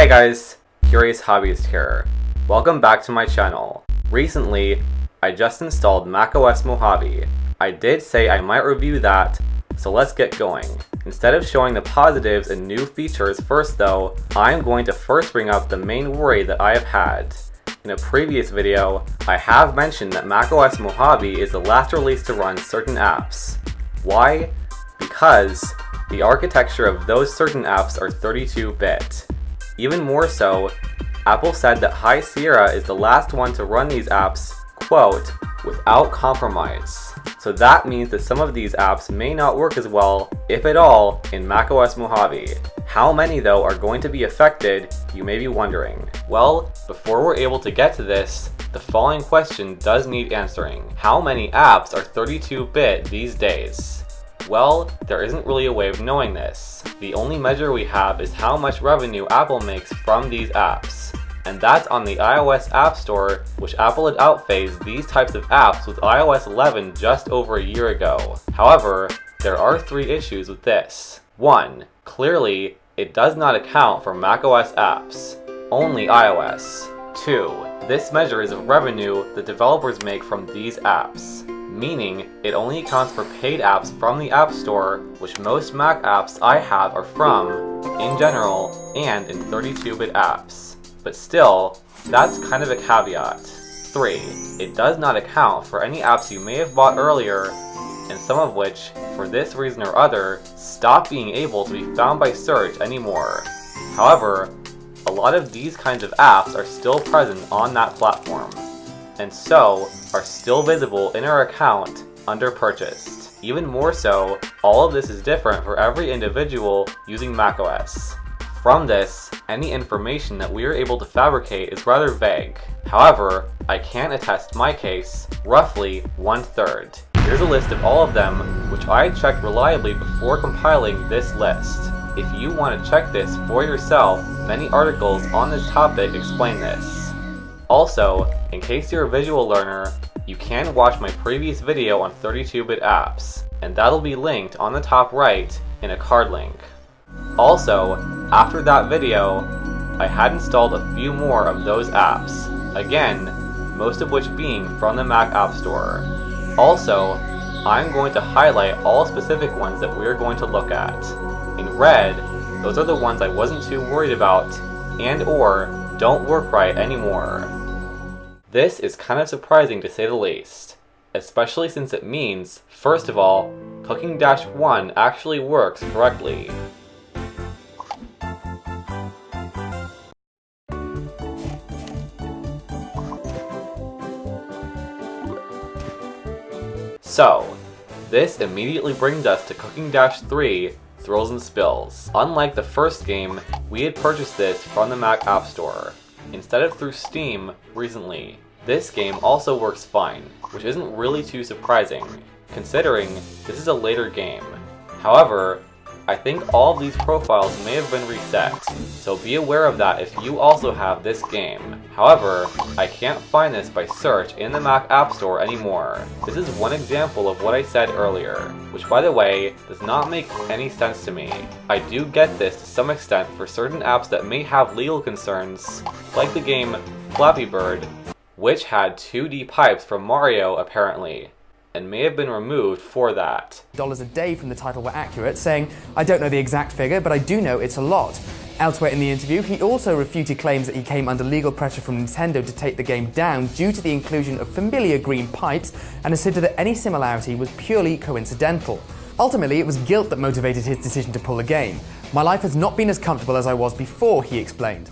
Hey guys, Curious Hobbyist here. Welcome back to my channel. Recently, I just installed macOS Mojave. I did say I might review that, so let's get going. Instead of showing the positives and new features first though, I'm going to first bring up the main worry that I have had. In a previous video, I have mentioned that macOS Mojave is the last release to run certain apps. Why? Because the architecture of those certain apps are 32-bit. Even more so, Apple said that High Sierra is the last one to run these apps, quote, without compromise. So that means that some of these apps may not work as well, if at all, in macOS Mojave. How many though are going to be affected, you may be wondering. Well, before we're able to get to this, the following question does need answering. How many apps are 32-bit these days? Well, there isn't really a way of knowing this. The only measure we have is how much revenue Apple makes from these apps. And that's on the iOS App Store, which Apple had outphased these types of apps with iOS 11 just over a year ago. However, there are three issues with this. 1. Clearly, it does not account for macOS apps, only iOS. 2. This measure is of revenue the developers make from these apps, meaning it only accounts for paid apps from the App Store, which most Mac apps I have are from, in general, and in 32-bit apps. But still, that's kind of a caveat. 3. It does not account for any apps you may have bought earlier, and some of which, for this reason or other, stop being able to be found by search anymore. However, a lot of these kinds of apps are still present on that platform, and so are still visible in our account under purchased. Even more so, all of this is different for every individual using macOS. From this, any information that we are able to fabricate is rather vague. However, I can attest my case, roughly 1/3. Here's a list of all of them, which I checked reliably before compiling this list. If you want to check this for yourself, many articles on this topic explain this. Also, in case you're a visual learner, you can watch my previous video on 32-bit apps, and that'll be linked on the top right in a card link. Also, after that video, I had installed a few more of those apps, again, most of which being from the Mac App Store. Also, I'm going to highlight all specific ones that we're going to look at. In red, those are the ones I wasn't too worried about and/or don't work right anymore. This is kind of surprising to say the least, especially since it means, first of all, Cooking-1 actually works correctly. So, this immediately brings us to Cooking-3, Thrills and Spills. Unlike the first game, we had purchased this from the Mac App Store, instead of through Steam recently. This game also works fine, which isn't really too surprising, considering this is a later game. However, I think all of these profiles may have been reset, so be aware of that if you also have this game. However, I can't find this by search in the Mac App Store anymore. This is one example of what I said earlier, which by the way, does not make any sense to me. I do get this to some extent for certain apps that may have legal concerns, like the game Flappy Bird, which had 2D pipes from Mario apparently, and may have been removed for that. Dollars a day from the title were accurate, saying, "I don't know the exact figure, but I do know it's a lot." Elsewhere in the interview, he also refuted claims that he came under legal pressure from Nintendo to take the game down due to the inclusion of familiar green pipes, and asserted that any similarity was purely coincidental. Ultimately, it was guilt that motivated his decision to pull the game. "My life has not been as comfortable as I was before," he explained.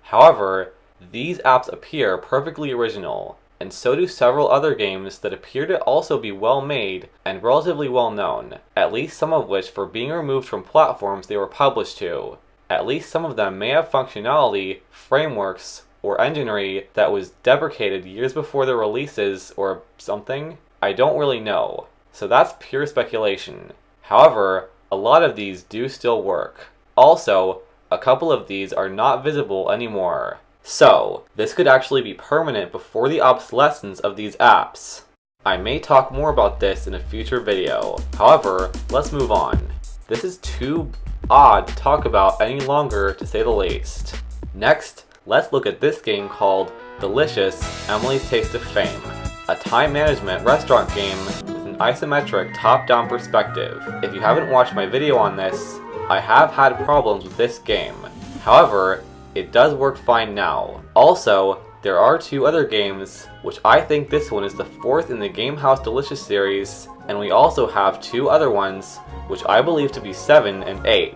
However, these apps appear perfectly original, and so do several other games that appear to also be well made and relatively well known, at least some of which for being removed from platforms they were published to. At least some of them may have functionality, frameworks, or enginery that was deprecated years before their releases or something. I don't really know, so that's pure speculation. However, a lot of these do still work. Also, a couple of these are not visible anymore. So, this could actually be permanent before the obsolescence of these apps. I may talk more about this in a future video. However, let's move on. This is too odd to talk about any longer, to say the least. Next, let's look at this game called Delicious Emily's Taste of Fame, a time management restaurant game with an isometric top-down perspective. If you haven't watched my video on this, I have had problems with this game. However, it does work fine now. Also, there are 2 other games, which I think this one is the 4th in the Gamehouse Delicious series, and we also have 2 other ones, which I believe to be 7 and 8.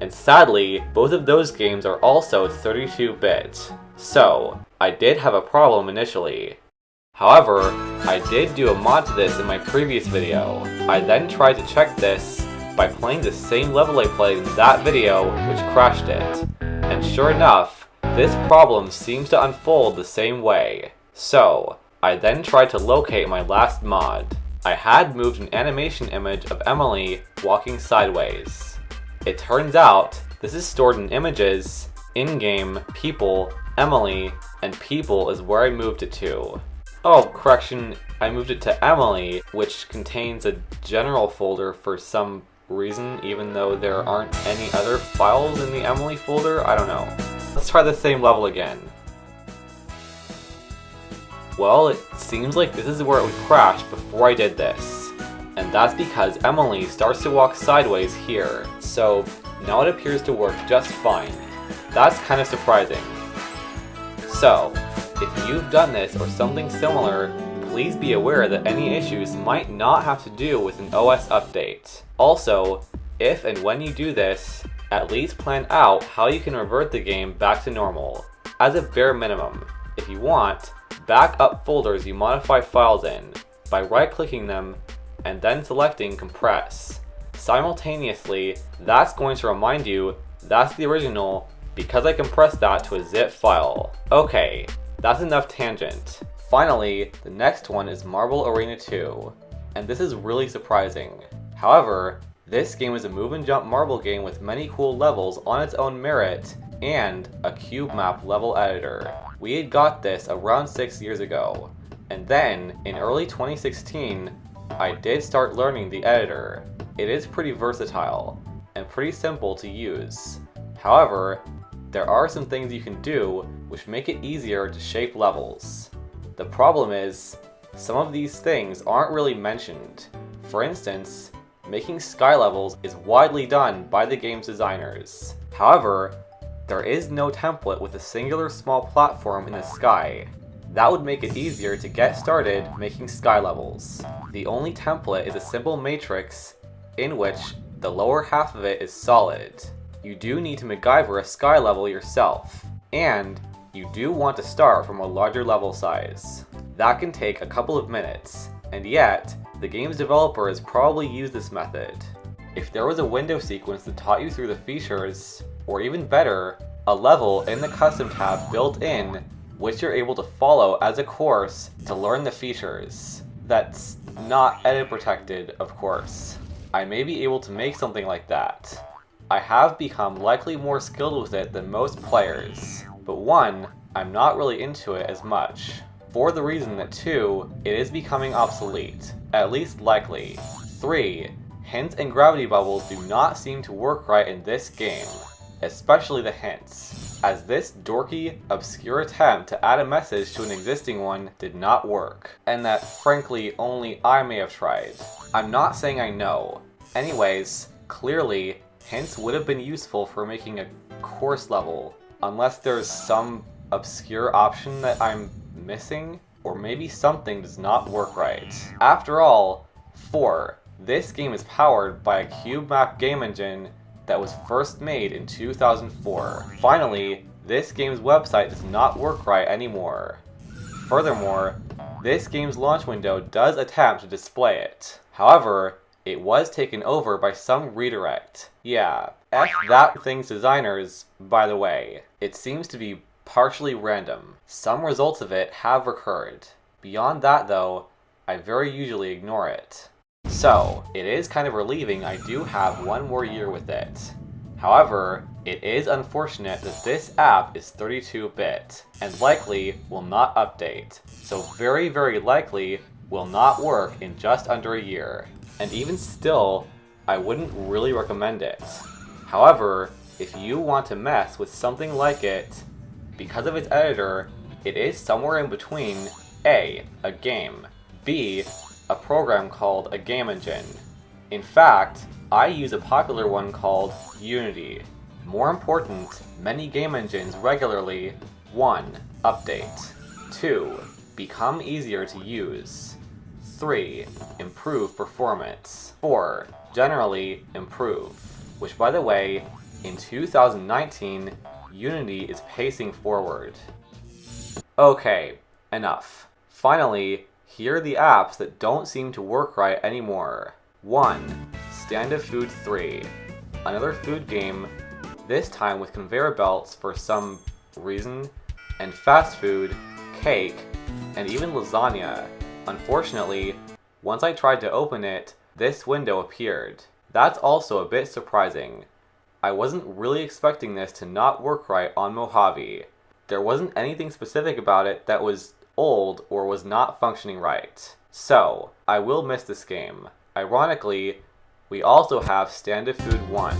And sadly, both of those games are also 32-bit. So, I did have a problem initially. However, I did do a mod to this in my previous video. I then tried to check this by playing the same level I played in that video, which crashed it. And sure enough, this problem seems to unfold the same way. So, I then tried to locate my last mod. I had moved an animation image of Emily walking sideways. It turns out, this is stored in images, in-game, people, Emily, and people is where I moved it to. Oh, correction, I moved it to Emily, which contains a general folder for some reason, even though there aren't any other files in the Emily folder. I don't know. Let's try the same level again. Well, it seems like this is where it would crash before I did this. And that's because Emily starts to walk sideways here, so now it appears to work just fine. That's kind of surprising. So, if you've done this or something similar, please be aware that any issues might not have to do with an OS update. Also, if and when you do this, at least plan out how you can revert the game back to normal. As a bare minimum, if you want, back up folders you modify files in by right-clicking them and then selecting Compress. Simultaneously, that's going to remind you that's the original because I compressed that to a zip file. Okay, that's enough tangent. Finally, the next one is Marble Arena 2, and this is really surprising. However, this game is a move and jump marble game with many cool levels on its own merit and a cube map level editor. We had got this around 6 years ago, and then in early 2016, I did start learning the editor. It is pretty versatile and pretty simple to use. However, there are some things you can do which make it easier to shape levels. The problem is, some of these things aren't really mentioned. For instance, making sky levels is widely done by the game's designers. However, there is no template with a singular small platform in the sky. That would make it easier to get started making sky levels. The only template is a simple matrix in which the lower half of it is solid. You do need to MacGyver a sky level yourself, and you do want to start from a larger level size. That can take a couple of minutes, and yet, the game's developer has probably used this method. If there was a window sequence that taught you through the features, or even better, a level in the custom tab built in, which you're able to follow as a course to learn the features. That's not edit protected, of course. I may be able to make something like that. I have become likely more skilled with it than most players, but 1, I'm not really into it as much. For the reason that 2, it is becoming obsolete, at least likely. 3, hints and gravity bubbles do not seem to work right in this game, especially the hints, as this dorky, obscure attempt to add a message to an existing one did not work, and that frankly only I may have tried. I'm not saying I know. Anyways, clearly, hints would have been useful for making a course level, unless there's some obscure option that I'm missing, or maybe something does not work right. After all, 4. This game is powered by a cube map game engine that was first made in 2004. Finally, this game's website does not work right anymore. Furthermore, this game's launch window does attempt to display it. However, it was taken over by some redirect. Yeah, F that thing's designers, by the way. It seems to be partially random. Some results of it have recurred. Beyond that though, I very usually ignore it. So, it is kind of relieving I do have 1 more year with it. However, it is unfortunate that this app is 32-bit, and likely will not update, so very likely will not work in just under a year. And even still, I wouldn't really recommend it. However, if you want to mess with something like it, because of its editor, it is somewhere in between A, a game, B, a program called a game engine. In fact, I use a popular one called Unity. More important, many game engines regularly 1. Update. 2. Become easier to use. 3. Improve performance. 4. Generally improve. Which, by the way, in 2019, Unity is pacing forward. Okay, enough. Finally, here are the apps that don't seem to work right anymore. 1. Stand of Food 3. Another food game, this time with conveyor belts for some reason, and fast food, cake, and even lasagna. Unfortunately, once I tried to open it, this window appeared. That's also a bit surprising. I wasn't really expecting this to not work right on Mojave. There wasn't anything specific about it that was old or was not functioning right. So, I will miss this game. Ironically, we also have Stand of Food 1,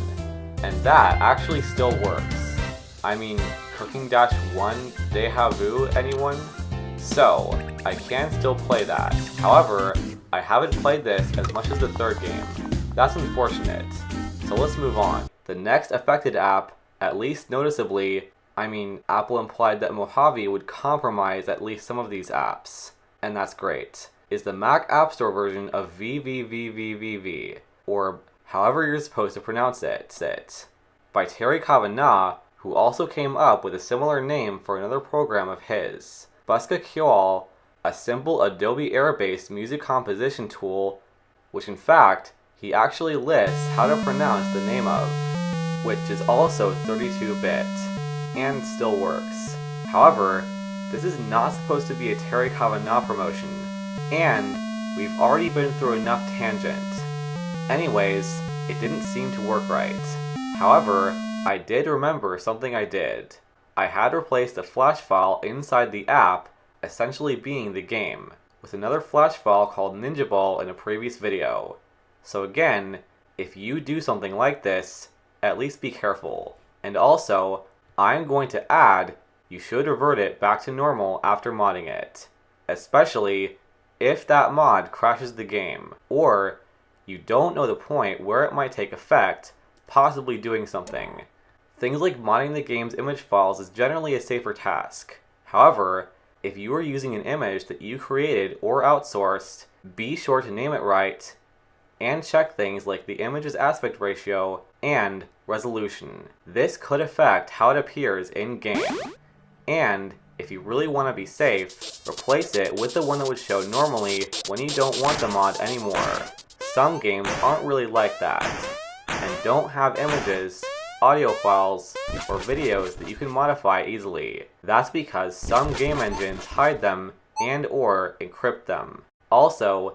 and that actually still works. I mean, Cooking Dash 1 Deja Vu, anyone? So, I can still play that. However, I haven't played this as much as the third game. That's unfortunate. So let's move on. The next affected app, at least noticeably, Apple implied that Mojave would compromise at least some of these apps, and that's great, is the Mac App Store version of VVVVVV, or however you're supposed to pronounce it, by Terry Kavanagh, who also came up with a similar name for another program of his. Buska Kyoal, a simple Adobe Air-based music composition tool, which in fact, he actually lists how to pronounce the name of, which is also 32-bit, and still works. However, this is not supposed to be a Terry Kavanagh promotion, and we've already been through enough tangent. Anyways, it didn't seem to work right. However, I did remember something I did. I had replaced a flash file inside the app, essentially being the game, with another flash file called Ninja Ball in a previous video. So again, if you do something like this, at least be careful. And also, I'm going to add, you should revert it back to normal after modding it. Especially if that mod crashes the game, or you don't know the point where it might take effect, possibly doing something. Things like modding the game's image files is generally a safer task. However, if you are using an image that you created or outsourced, be sure to name it right, and check things like the image's aspect ratio and resolution. This could affect how it appears in-game. And if you really want to be safe, replace it with the one that would show normally when you don't want the mod anymore. Some games aren't really like that, and don't have images, audio files, or videos that you can modify easily. That's because some game engines hide them and/or encrypt them. Also,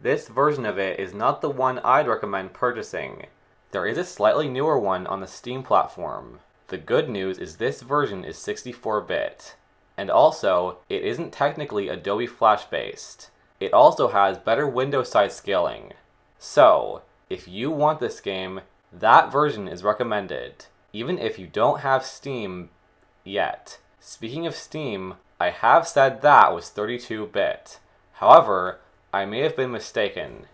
this version of it is not the one I'd recommend purchasing. There is a slightly newer one on the Steam platform. The good news is this version is 64-bit. And also, it isn't technically Adobe Flash based. It also has better window size scaling. So, if you want this game, that version is recommended, even if you don't have Steam yet. Speaking of Steam, I have said that was 32-bit. However, I may have been mistaken.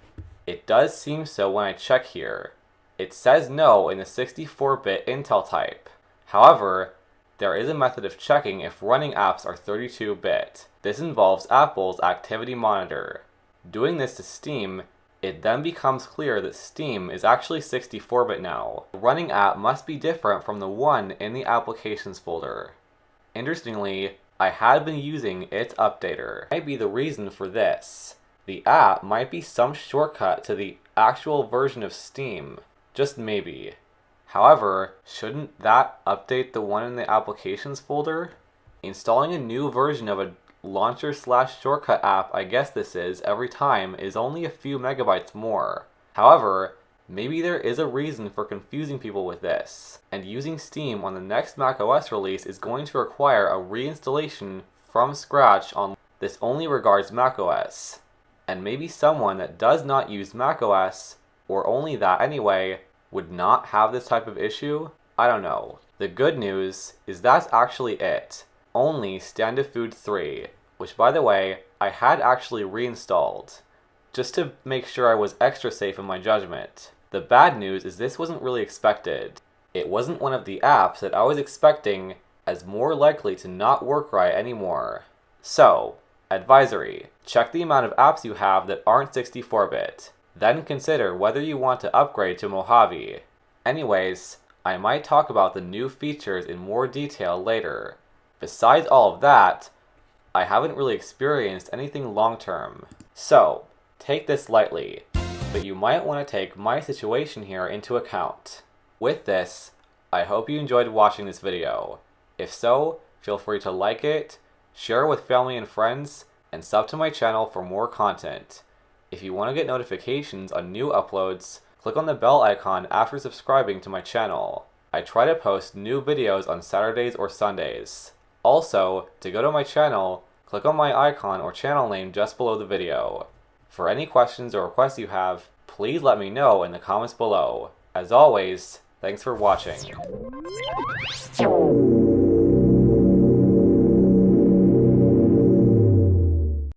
It does seem so when I check here. It says no in the 64-bit Intel type. However, there is a method of checking if running apps are 32-bit. This involves Apple's Activity Monitor. Doing this to Steam, it then becomes clear that Steam is actually 64-bit now. The running app must be different from the one in the Applications folder. Interestingly, I had been using its updater. Might be the reason for this. The app might be some shortcut to the actual version of Steam. Just maybe. However, shouldn't that update the one in the Applications folder? Installing a new version of a launcher/shortcut app, I guess this is, every time is only a few megabytes more. However, maybe there is a reason for confusing people with this, and using Steam on the next macOS release is going to require a reinstallation from scratch on. This only regards macOS, and maybe someone that does not use macOS, or only that anyway, would not have this type of issue. I don't know. The good news is that's actually it. Only Stand of Food 3, which by the way, I had actually reinstalled, just to make sure I was extra safe in my judgment. The bad news is this wasn't really expected. It wasn't one of the apps that I was expecting as more likely to not work right anymore. So, advisory, check the amount of apps you have that aren't 64-bit. Then consider whether you want to upgrade to Mojave. Anyways, I might talk about the new features in more detail later. Besides all of that, I haven't really experienced anything long-term. So, take this lightly, but you might want to take my situation here into account. With this, I hope you enjoyed watching this video. If so, feel free to like it, share it with family and friends, and sub to my channel for more content. If you want to get notifications on new uploads, click on the bell icon after subscribing to my channel. I try to post new videos on Saturdays or Sundays. Also, to go to my channel, click on my icon or channel name just below the video. For any questions or requests you have, please let me know in the comments below. As always, thanks for watching.